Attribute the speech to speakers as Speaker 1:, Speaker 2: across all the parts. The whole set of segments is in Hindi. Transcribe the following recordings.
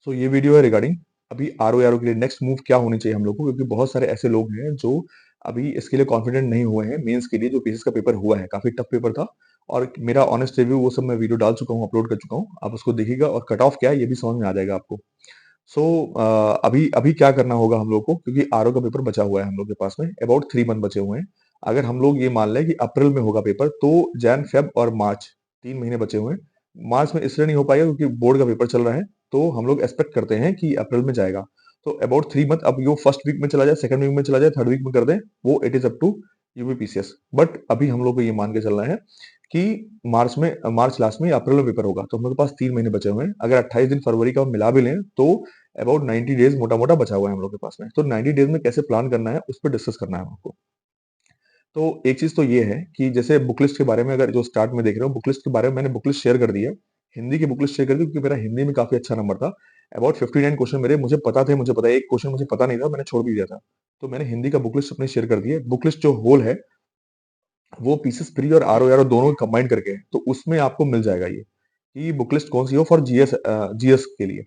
Speaker 1: ये वीडियो है रिगार्डिंग अभी आरओ के लिए नेक्स्ट मूव क्या होनी चाहिए हम लोग को, क्योंकि बहुत सारे ऐसे लोग हैं जो अभी इसके लिए कॉन्फिडेंट नहीं हुए हैं। मेंस के लिए जो पीसीएस का पेपर हुआ है काफी टफ पेपर था, और मेरा ऑनेस्ट रिव्यू वो सब मैं वीडियो डाल चुका हूँ, अपलोड कर चुका हूँ। आप उसको देखिएगा और कट ऑफ क्या है ये भी समझ में आ जाएगा आपको। सो अभी अभी क्या करना होगा हम लोग को, क्योंकि आरओ का पेपर बचा हुआ है हम लोग के पास में, अबाउट 3 मंथ बचे हुए हैं। अगर हम लोग ये मान लें कि अप्रैल में होगा पेपर, तो जैन फेब और मार्च 3 महीने बचे हुए हैं। मार्च में इसलिए नहीं हो पाएगा क्योंकि बोर्ड का पेपर चल रहा है, तो हम लोग एक्सपेक्ट करते हैं कि अप्रैल में जाएगा। तो अबाउट 3 मंथ, अब यो फर्स्ट वीक में चला जाए, सेकंड वीक में चला जाए, थर्ड वीक में कर दें, वो it is up to UPPCS. But अभी हम लोग को ये मान के चलना है कि मार्च लास्ट में या अप्रैल में पेपर होगा, तो हम लोग के पास 3 महीने बचे हुए हैं। अगर 28 दिन फरवरी का हम मिला भी लें तो अबाउट 90 डेज मोटा मोटा बचा हुआ है हम लोग के पास में। तो 90 डेज में कैसे प्लान करना है उस पर डिस्कस करना है हमको। तो एक चीज तो ये है कि जैसे बुक लिस्ट के बारे में, अगर जो स्टार्ट में देख रहे हो, बुक लिस्ट के बारे में मैंने बुक लिस्ट शेयर कर दी है। हिंदी की बुक लिस्ट शेयर कर दी, क्योंकि मेरा हिंदी में काफी अच्छा नंबर था। अबाउट 59 क्वेश्चन मेरे मुझे पता थे, मुझे पता है एक क्वेश्चन मुझे पता नहीं था, मैंने छोड़ भी दिया था। तो मैंने हिंदी का बुक लिस्ट अपने शेयर कर दी है। बुक लिस्ट जो होल है वो पीसेस प्री और आर ओ आर दोनों कंबाइन करके है, तो उसमें आपको मिल जाएगा ये कि बुक लिस्ट कौन सी हो फॉर जीएस, जीएस के लिए।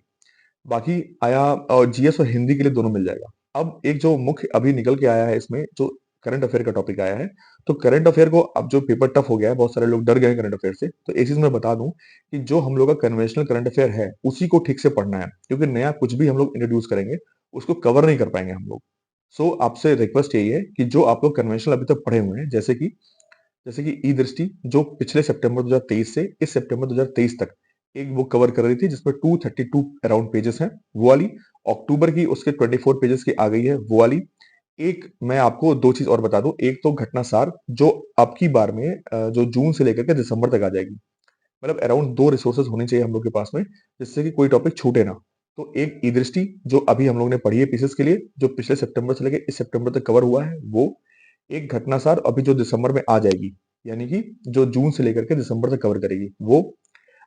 Speaker 1: बाकी आया, और जीएस और हिंदी के लिए दोनों मिल जाएगा। अब एक जो मुख्य अभी निकल के आया है इसमें, जो करंट अफेयर का टॉपिक आया है, तो करंट अफेयर को अब जो पेपर टफ हो गया है, बहुत सारे लोग डर गए हैं करंट अफेयर से, तो एक चीज मैं बता दूं कि जो हम लोग का कन्वेंशनल करंट अफेयर है उसी को ठीक से पढ़ना है, क्योंकि नया कुछ भी हम लोग इंट्रोड्यूस करेंगे उसको कवर नहीं कर पाएंगे हम लोग। आपसे रिक्वेस्ट यही है कि जो आप लोग कन्वेंशनल अभी तक पढ़े हुए हैं, जैसे कि ई दृष्टि, जो पिछले सितंबर 2023 से इस सितंबर 2023 तक एक बुक कवर कर रही थी, जिसमें 232 अराउंड पेजेस हैं, वो वाली। अक्टूबर की उसके 24 पेजेस की आ गई है, वो वाली। एक मैं आपको दो चीज और बता दूं, एक तो घटनासार जो आपकी बार में जो जून से लेकर के दिसंबर तक आ जाएगी। मतलब अराउंड दो रिसोर्सेज होनी चाहिए हम लोग के पास में, जिससे कि कोई टॉपिक छूटे ना। तो एक ई दृष्टि जो अभी हम लोग ने पढ़ी है पीसेस के लिए, जो पिछले सितंबर से लेकर इस सितंबर तक कवर हुआ है वो। एक घटनासार अभी जो दिसंबर में आ जाएगी, यानी कि जो जून से लेकर के दिसंबर तक कवर करेगी वो।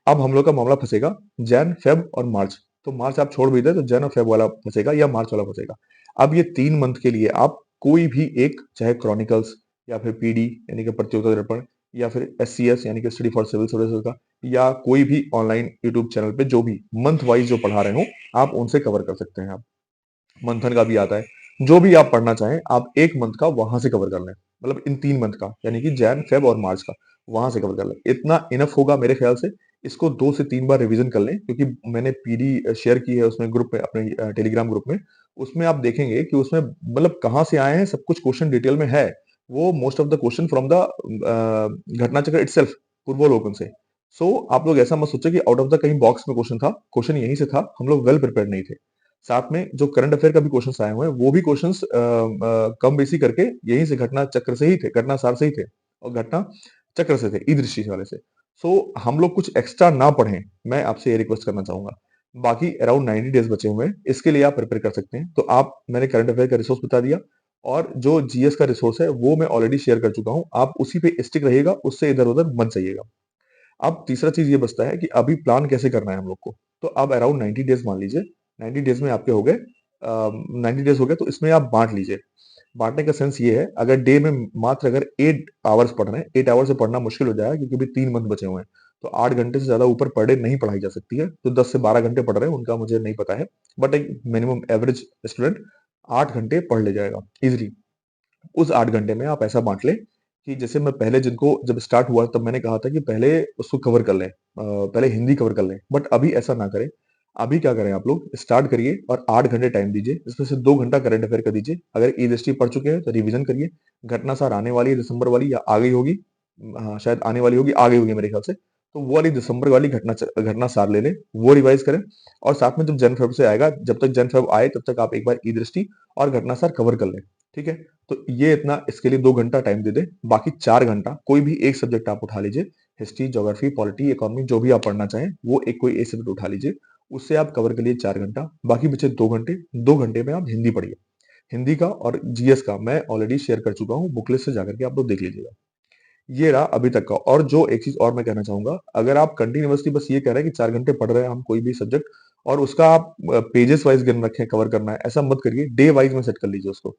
Speaker 1: अब हम लोग का मामला फंसेगा जैन फेब और मार्च। तो मार्च आप छोड़ भी दे तो जैन और फेब वाला फंसेगा या मार्च वाला फंसेगा। अब ये 3 मंथ के लिए आप कोई भी एक, चाहे क्रॉनिकल्स या फिर पीडी यानी कि प्रतियोगिता दर्पण, या फिर एससीएस यानी कि स्टडी फॉर सिविल सर्विसेज का, या कोई भी ऑनलाइन यूट्यूब चैनल पे जो भी मंथ वाइज जो पढ़ा रहे हो, आप उनसे कवर कर सकते हैं। आप मंथन का भी आता है, जो भी आप पढ़ना चाहें आप एक मंथ का वहां से कवर कर लें। मतलब इन 3 मंथ का, यानी कि जैन फेब और मार्च का, वहां से कवर कर लें, इतना इनफ होगा मेरे ख्याल से। इसको 2 से 3 बार रिवीजन कर लें, क्योंकि मैंने पीडी शेयर की है उसमें ग्रुप में, अपने टेलीग्राम ग्रुप में। उसमें आप देखेंगे कि उसमें मतलब कहाँ से आए हैं सब कुछ क्वेश्चन डिटेल में है। वो most of the question from the घटना चक्र इटसेल्फ, पूर्वावलोकन से। आप लोग ऐसा मत सोचे कि आउट ऑफ द कहीं बॉक्स में क्वेश्चन था, क्वेश्चन यहीं से था, हम लोग वेल प्रिपेयर्ड नहीं थे। साथ में जो करंट अफेयर का भी क्वेश्चंस आए हुए हैं, वो भी क्वेश्चंस कम बेसी करके यहीं से घटना चक्र से ही थे, घटना सार से ही थे, और घटना चक्र से थे, ई दृष्टि वाले से। हम लोग कुछ एक्स्ट्रा ना पढ़ें, मैं आपसे ये रिक्वेस्ट करना चाहूंगा। बाकी अराउंड 90 डेज बचे हुए हैं, इसके लिए आप प्रिपेयर कर सकते हैं। तो आप, मैंने करंट अफेयर का रिसोर्स बता दिया, और जो जीएस का रिसोर्स है वो मैं ऑलरेडी शेयर कर चुका हूं। आप उसी पे स्टिक रहिएगा, उससे इधर उधर मत जाइएगा। अब तीसरा चीज ये बचता है कि अभी प्लान कैसे करना है हम लोग को। तो अब अराउंड 90 डेज मान लीजिए, 90 डेज में आपके हो गए, 90 डेज हो गए, तो इसमें आप बांट लीजिए। बांटने का सेंस ये है, अगर डे में मात्र अगर 8 आवर्स पढ़ रहे हैं, 8 आवर्स से पढ़ना मुश्किल हो जाएगा, क्योंकि अभी 3 मंथ बचे हुए हैं। तो 8 घंटे से ज्यादा ऊपर पर डे नहीं पढ़ाई जा सकती है। तो 10 से 12 घंटे पढ़ रहे हैं उनका मुझे नहीं पता है, बट एक मिनिमम एवरेज स्टूडेंट 8 घंटे पढ़ ले जाएगा इजिली। उस 8 घंटे में आप ऐसा बांट लें कि जैसे मैं पहले, जिनको जब स्टार्ट हुआ तब मैंने कहा था कि पहले उसको कवर कर लें, पहले हिंदी कवर कर लें, बट अभी ऐसा ना करें। अभी क्या करें, आप लोग स्टार्ट करिए और 8 घंटे टाइम दीजिए, इसमें से 2 घंटा करंट अफेयर का दीजिए। अगर ई दृष्टि पढ़ चुके हैं तो रिवीजन करिए। घटना सार आने वाली है दिसंबर वाली, या आ गई होगी, हाँ शायद आने वाली होगी, आ गई होगी मेरे ख्याल से। तो वो वाली दिसंबर वाली घटना सार ले लें, वो रिवाइज करें। और साथ में जब जन फेब से आएगा, जब तक जन फेब आए तब तक आप एक बार ई दृष्टि और घटना सार कवर कर लें। ठीक है। तो ये इतना, इसके लिए 2 घंटा टाइम दे दें। बाकी 4 घंटा कोई भी एक सब्जेक्ट आप उठा लीजिए, हिस्ट्री, ज्योग्राफी, पॉलिटी, इकोनॉमी, जो भी आप पढ़ना चाहें वो एक कोई एक सब्जेक्ट उठा लीजिए। उससे आप कवर करिए 4 घंटा, बाकी बचे 2 घंटे। 2 घंटे में आप हिंदी पढ़िए। हिंदी का और जीएस का मैं ऑलरेडी शेयर कर चुका हूँ, बुकलेट से जाकर के आप लोग देख लीजिएगा। ये रहा अभी तक का। और जो एक चीज और मैं कहना चाहूंगा, अगर आप कंटिन्यूअसली बस ये कह रहे हैं कि 4 घंटे पढ़ रहे हैं हम कोई भी सब्जेक्ट, और उसका आप पेजेस वाइज गिन रखे हैं कवर करना है, ऐसा मत करिए। डे वाइज में सेट कर लीजिए उसको।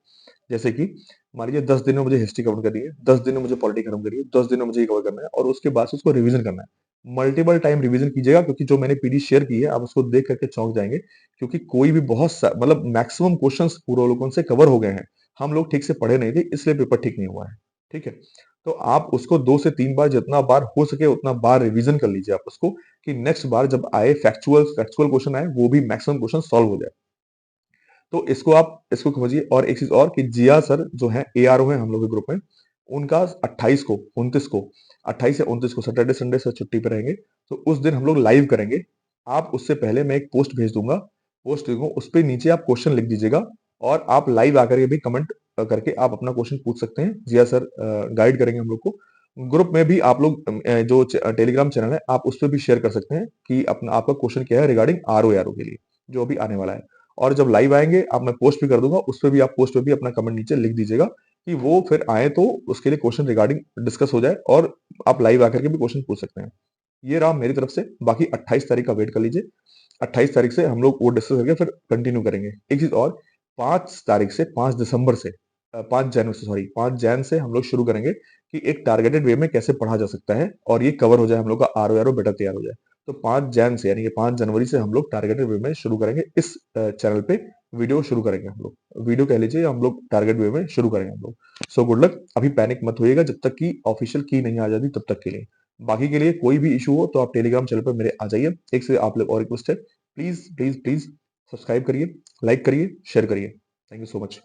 Speaker 1: जैसे कि मान लीजिए 10 दिन में मुझे हिस्ट्री कवर करनी है, 10 दिन में मुझे पॉलिटी खत्म करनी है, 10 दिन में मुझे ये कवर करना है, और उसके बाद से उसको रिवीजन करना है। मल्टीपल टाइम रिवीजन कीजिएगा, क्योंकि जो मैंने पीडी शेयर की है आप उसको देख करके चौंक जाएंगे, क्योंकि कोई भी मतलब मैक्सिमम क्वेश्चंस पूर्वावलोकन से कवर हो गए हैं। हम लोग ठीक से पढ़े नहीं थे, इसलिए पेपर ठीक नहीं हुआ है। ठीक है, तो आप उसको 2 से 3 बार, जितना बार हो सके उतना बार रिवीजन कर लीजिए आप उसको, कि नेक्स्ट बार जब आए फैक्चुअल फैक्चुअल क्वेश्चन आए, वो भी मैक्सिमम क्वेश्चन सॉल्व हो जाए। तो इसको आप इसको समझिए। और एक चीज और, कि जिया सर जो है एआरओ है हम लोग के ग्रुप में, उनका 28 को 29 को 28 या 29 को सैटरडे संडे से छुट्टी पे रहेंगे, तो उस दिन हम लोग लाइव करेंगे। आप उससे पहले मैं एक पोस्ट भेज दूंगा, पोस्ट देखो उस पे नीचे आप क्वेश्चन लिख दीजिएगा, और आप लाइव आकर के भी कमेंट करके आप अपना क्वेश्चन पूछ सकते हैं। जिया सर गाइड करेंगे हम लोग को। ग्रुप में भी आप लोग जो टेलीग्राम चैनल है आप उस पर भी शेयर कर सकते हैं कि अपना आपका क्वेश्चन क्या है रिगार्डिंग आरओ एआरओ के लिए, जो अभी आने वाला है। और जब लाइव आएंगे आप, मैं पोस्ट भी कर दूंगा, उस पे भी आप पोस्ट पे भी अपना कमेंट नीचे लिख दीजिएगा, कि वो फिर आए तो उसके लिए क्वेश्चन रिगार्डिंग डिस्कस हो जाए, और आप लाइव आकर के भी क्वेश्चन पूछ सकते हैं। ये रहा मेरी तरफ से। बाकी 28 तारीख का वेट कर लीजिए। 28 तारीख से हम लोग वो डिस्कस करके फिर कंटिन्यू करेंगे। एक चीज और, 5 तारीख से 5 दिसंबर से 5 जनवरी से, सॉरी 5 जैन से हम लोग शुरू करेंगे कि एक टारगेटेड वे में कैसे पढ़ा जा सकता है, और ये कवर हो जाए हम लोग का आरओ आरओ बेटा तैयार हो जाए। तो 5 जैन से, यानी कि 5 जनवरी से हम लोग टारगेटेड वे में शुरू करेंगे। इस चैनल पे वीडियो शुरू करेंगे हम लोग, वीडियो कह लीजिए, हम लोग टारगेट वे में शुरू करेंगे हम लोग। So good luck. अभी पैनिक मत होइएगा जब तक कि ऑफिशियल की नहीं आ जाती, तब तक के लिए। बाकी के लिए कोई भी इशू हो तो आप टेलीग्राम चैनल पर मेरे आ जाइए। एक से आप लोग और रिक्वेस्ट है, प्लीज प्लीज प्लीज सब्सक्राइब करिए, लाइक करिए, शेयर करिए। Thank you so much.